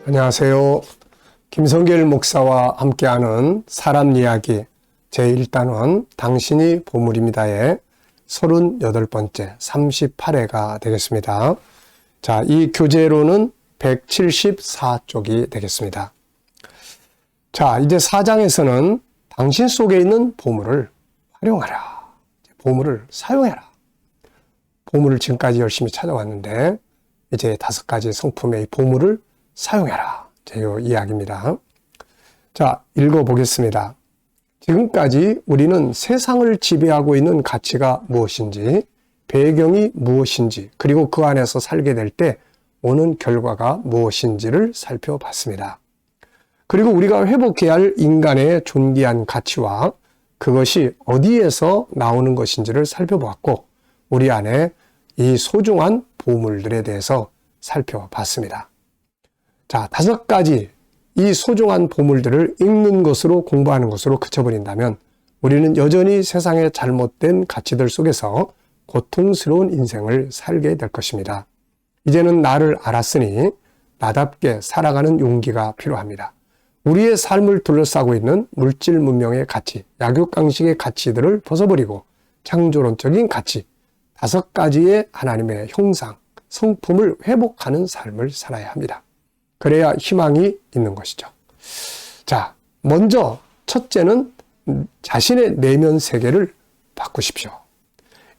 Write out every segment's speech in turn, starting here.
안녕하세요. 김성길 목사와 함께하는 사람 이야기 제1단원 당신이 보물입니다의 38번째 38회가 되겠습니다. 자, 이 교재로는 174쪽이 되겠습니다. 자, 이제 4장에서는 당신 속에 있는 보물을 활용하라. 보물을 사용해라. 보물을 지금까지 열심히 찾아왔는데 이제 5가지 성품의 보물을 사용해라. 이 이야기입니다. 자, 읽어보겠습니다. 지금까지 우리는 세상을 지배하고 있는 가치가 무엇인지, 배경이 무엇인지, 그리고 그 안에서 살게 될 때 오는 결과가 무엇인지를 살펴봤습니다. 그리고 우리가 회복해야 할 인간의 존귀한 가치와 그것이 어디에서 나오는 것인지를 살펴보았고, 우리 안에 이 소중한 보물들에 대해서 살펴봤습니다. 자, 5가지 이 소중한 보물들을 읽는 것으로 공부하는 것으로 그쳐버린다면 우리는 여전히 세상의 잘못된 가치들 속에서 고통스러운 인생을 살게 될 것입니다. 이제는 나를 알았으니 나답게 살아가는 용기가 필요합니다. 우리의 삶을 둘러싸고 있는 물질 문명의 가치, 약육강식의 가치들을 벗어버리고 창조론적인 가치, 5가지의 하나님의 형상, 성품을 회복하는 삶을 살아야 합니다. 그래야 희망이 있는 것이죠. 자, 먼저 첫째는 자신의 내면 세계를 바꾸십시오.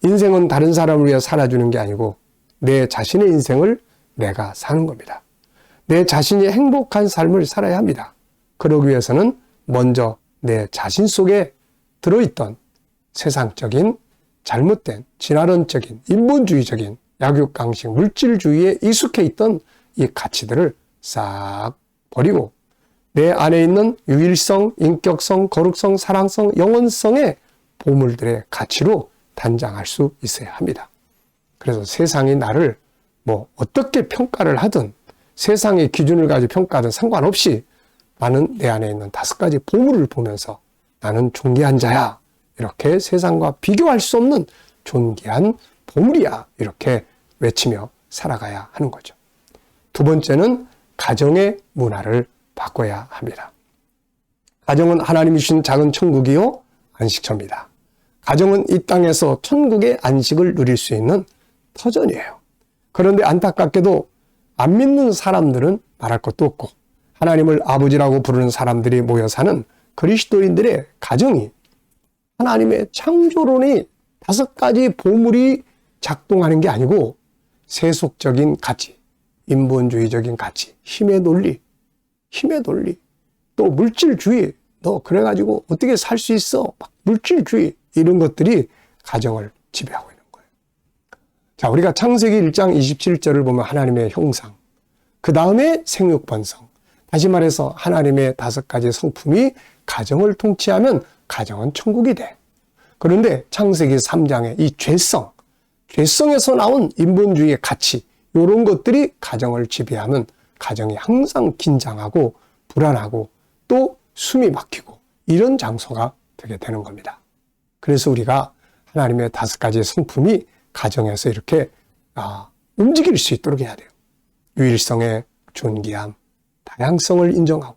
인생은 다른 사람을 위해 살아주는 게 아니고 내 자신의 인생을 내가 사는 겁니다. 내 자신이 행복한 삶을 살아야 합니다. 그러기 위해서는 먼저 내 자신 속에 들어있던 세상적인 잘못된 진화론적인 인본주의적인 약육강식 물질주의에 익숙해 있던 이 가치들을 싹 버리고 내 안에 있는 유일성, 인격성, 거룩성, 사랑성, 영혼성의 보물들의 가치로 단장할 수 있어야 합니다. 그래서 세상이 나를 어떻게 평가를 하든 세상의 기준을 가지고 평가하든 상관없이 나는 내 안에 있는 5가지 보물을 보면서 나는 존귀한 자야. 이렇게 세상과 비교할 수 없는 존귀한 보물이야. 이렇게 외치며 살아가야 하는 거죠. 2번째는 가정의 문화를 바꿔야 합니다. 가정은 하나님이 주신 작은 천국이요 안식처입니다. 가정은 이 땅에서 천국의 안식을 누릴 수 있는 터전이에요. 그런데 안타깝게도 안 믿는 사람들은 말할 것도 없고 하나님을 아버지라고 부르는 사람들이 모여 사는 그리스도인들의 가정이 하나님의 창조론이 5가지 보물이 작동하는 게 아니고 세속적인 가치, 인본주의적인 가치, 힘의 논리, 또 물질주의, 너 그래가지고 어떻게 살 수 있어? 물질주의, 이런 것들이 가정을 지배하고 있는 거예요. 자, 우리가 창세기 1장 27절을 보면 하나님의 형상, 그 다음에 생육번성, 다시 말해서 하나님의 5가지 성품이 가정을 통치하면 가정은 천국이 돼. 그런데 창세기 3장의 이 죄성에서 나온 인본주의의 가치, 이런 것들이 가정을 지배하면 가정이 항상 긴장하고 불안하고 또 숨이 막히고 이런 장소가 되게 되는 겁니다. 그래서 우리가 하나님의 5가지 성품이 가정에서 이렇게 움직일 수 있도록 해야 돼요. 유일성의 존귀함, 다양성을 인정하고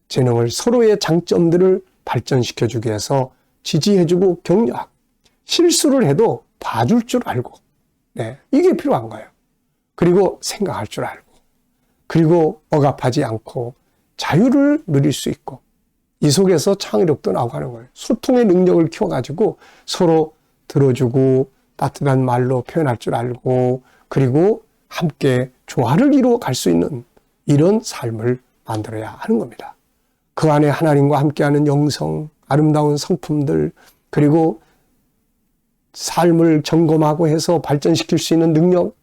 재능을 서로의 장점들을 발전시켜주기 위해서 지지해주고 격려하고 실수를 해도 봐줄 줄 알고 이게 필요한 거예요. 그리고 생각할 줄 알고 그리고 억압하지 않고 자유를 누릴 수 있고 이 속에서 창의력도 나오고 거예요. 소통의 능력을 키워가지고 서로 들어주고 따뜻한 말로 표현할 줄 알고 그리고 함께 조화를 이루어 갈 수 있는 이런 삶을 만들어야 하는 겁니다. 그 안에 하나님과 함께하는 영성, 아름다운 성품들 그리고 삶을 점검하고 해서 발전시킬 수 있는 능력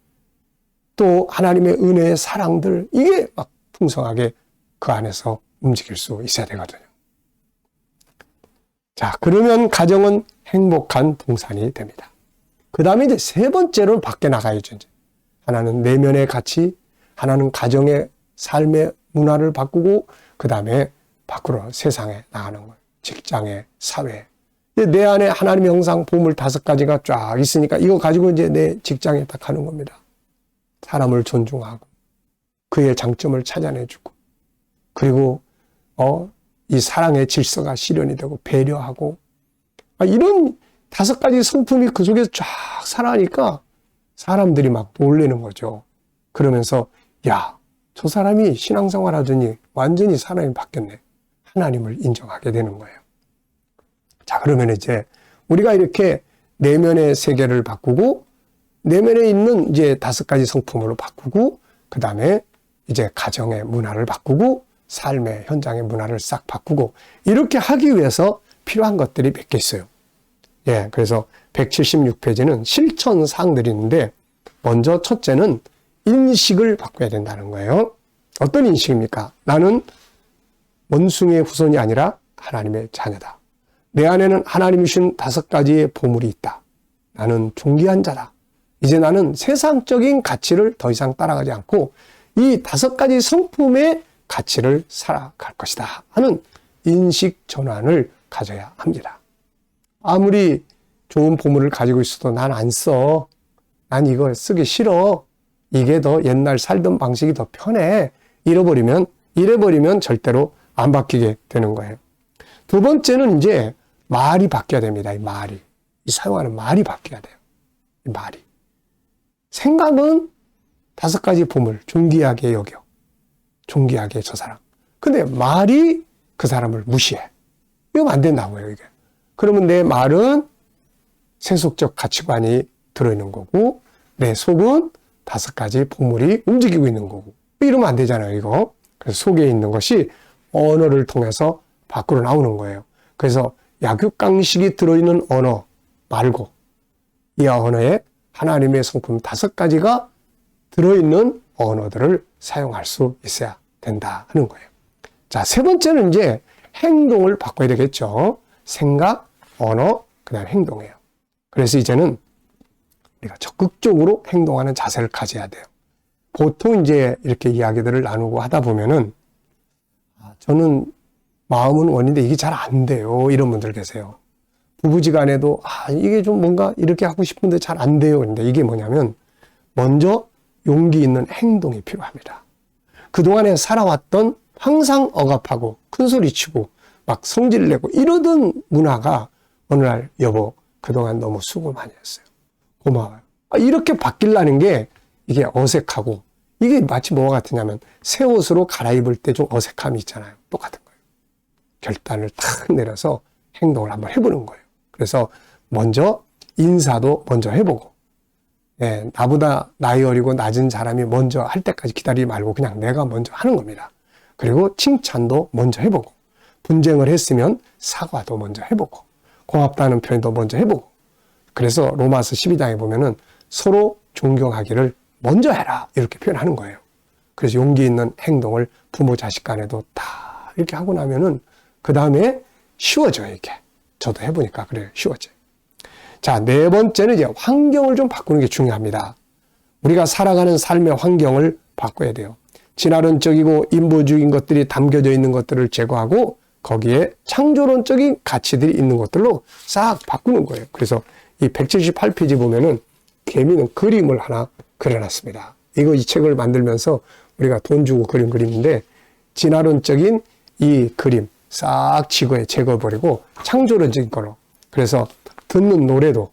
또 하나님의 은혜의 사랑들 이게 막 풍성하게 그 안에서 움직일 수 있어야 되거든요. 자, 그러면 가정은 행복한 동산이 됩니다. 그 다음에 이제 3번째로 밖에 나가야죠. 이제. 하나는 내면의 가치, 하나는 가정의 삶의 문화를 바꾸고 그 다음에 밖으로 세상에 나가는 거예요. 직장에, 사회에. 내 안에 하나님의 형상 보물 5가지가 쫙 있으니까 이거 가지고 이제 내 직장에 딱 하는 겁니다. 사람을 존중하고 그의 장점을 찾아내주고 그리고 이 사랑의 질서가 실현이 되고 배려하고 이런 5가지 성품이 그 속에서 쫙 살아가니까 사람들이 막 놀라는 거죠. 그러면서 야, 저 사람이 신앙생활 하더니 완전히 사람이 바뀌었네. 하나님을 인정하게 되는 거예요. 자, 그러면 이제 우리가 이렇게 내면의 세계를 바꾸고 내면에 있는 이제 5가지 성품으로 바꾸고 그 다음에 이제 가정의 문화를 바꾸고 삶의 현장의 문화를 싹 바꾸고 이렇게 하기 위해서 필요한 것들이 몇 개 있어요. 예, 그래서 176페이지는 실천 사항들이 있는데 먼저 첫째는 인식을 바꿔야 된다는 거예요. 어떤 인식입니까? 나는 원숭이의 후손이 아니라 하나님의 자녀다. 내 안에는 하나님이 주신 5가지의 보물이 있다. 나는 존귀한 자다. 이제 나는 세상적인 가치를 더 이상 따라가지 않고 이 5가지 성품의 가치를 살아갈 것이다 하는 인식 전환을 가져야 합니다. 아무리 좋은 보물을 가지고 있어도 난 안 써. 난 이거 쓰기 싫어. 이게 더 옛날 살던 방식이 더 편해. 이래버리면 절대로 안 바뀌게 되는 거예요. 두 번째는 이제 말이 바뀌어야 됩니다. 이 말이. 이 사용하는 말이 바뀌어야 돼요. 이 말이. 생각은 5가지 보물, 존귀하게 여겨. 존귀하게 저 사람. 근데 말이 그 사람을 무시해. 이러면 안 된다고요, 이게. 그러면 내 말은 세속적 가치관이 들어있는 거고, 내 속은 5가지 보물이 움직이고 있는 거고. 이러면 안 되잖아요, 이거. 그래서 속에 있는 것이 언어를 통해서 밖으로 나오는 거예요. 그래서 약육강식이 들어있는 언어 말고, 이 언어에 하나님의 성품 5가지가 들어있는 언어들을 사용할 수 있어야 된다 하는 거예요. 자, 세 번째는 이제 행동을 바꿔야 되겠죠. 생각, 언어, 그 다음에 행동이에요. 그래서 이제는 우리가 적극적으로 행동하는 자세를 가져야 돼요. 보통 이제 이렇게 이야기들을 나누고 하다 보면은 저는 마음은 원인데 이게 잘 안 돼요. 이런 분들 계세요. 부부지간에도 이게 좀 뭔가 이렇게 하고 싶은데 잘 안 돼요. 그런데 이게 뭐냐면 먼저 용기 있는 행동이 필요합니다. 그동안에 살아왔던 항상 억압하고 큰소리치고 막 성질내고 이러던 문화가 어느 날 여보 그동안 너무 수고 많이 했어요. 고마워요. 이렇게 바뀌려는 게 이게 어색하고 이게 마치 뭐가 같으냐면 새 옷으로 갈아입을 때 좀 어색함이 있잖아요. 똑같은 거예요. 결단을 탁 내려서 행동을 한번 해보는 거예요. 그래서 먼저 인사도 먼저 해보고 나보다 나이 어리고 낮은 사람이 먼저 할 때까지 기다리지 말고 그냥 내가 먼저 하는 겁니다. 그리고 칭찬도 먼저 해보고 분쟁을 했으면 사과도 먼저 해보고 고맙다는 표현도 먼저 해보고 그래서 로마서 12장에 보면은 서로 존경하기를 먼저 해라 이렇게 표현하는 거예요. 그래서 용기 있는 행동을 부모 자식 간에도 다 이렇게 하고 나면은 그 다음에 쉬워져요 이게. 저도 해보니까 그래요. 쉬워져요. 자, 네 번째는 이제 환경을 좀 바꾸는 게 중요합니다. 우리가 살아가는 삶의 환경을 바꿔야 돼요. 진화론적이고 인보적인 것들이 담겨져 있는 것들을 제거하고 거기에 창조론적인 가치들이 있는 것들로 싹 바꾸는 거예요. 그래서 이 178페이지 보면은 개미는 그림을 하나 그려놨습니다. 이 책을 만들면서 우리가 돈 주고 그린 그림인데 진화론적인 이 그림 싹 지구에 제거해버리고 창조론적인 걸로 그래서 듣는 노래도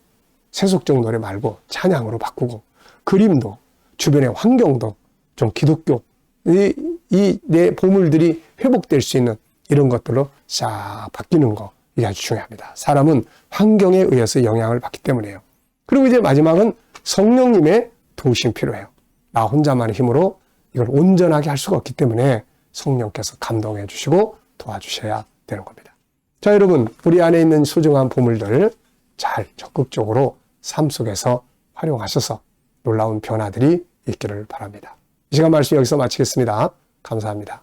세속적 노래 말고 찬양으로 바꾸고 그림도 주변의 환경도 좀 기독교 내 보물들이 회복될 수 있는 이런 것들로 싹 바뀌는 거 이게 아주 중요합니다. 사람은 환경에 의해서 영향을 받기 때문에요. 그리고 이제 마지막은 성령님의 도우심 필요해요. 나 혼자만의 힘으로 이걸 온전하게 할 수가 없기 때문에 성령께서 감동해 주시고 도와주셔야 되는 겁니다. 자, 여러분 우리 안에 있는 소중한 보물들 잘 적극적으로 삶 속에서 활용하셔서 놀라운 변화들이 있기를 바랍니다. 이 시간 말씀 여기서 마치겠습니다. 감사합니다.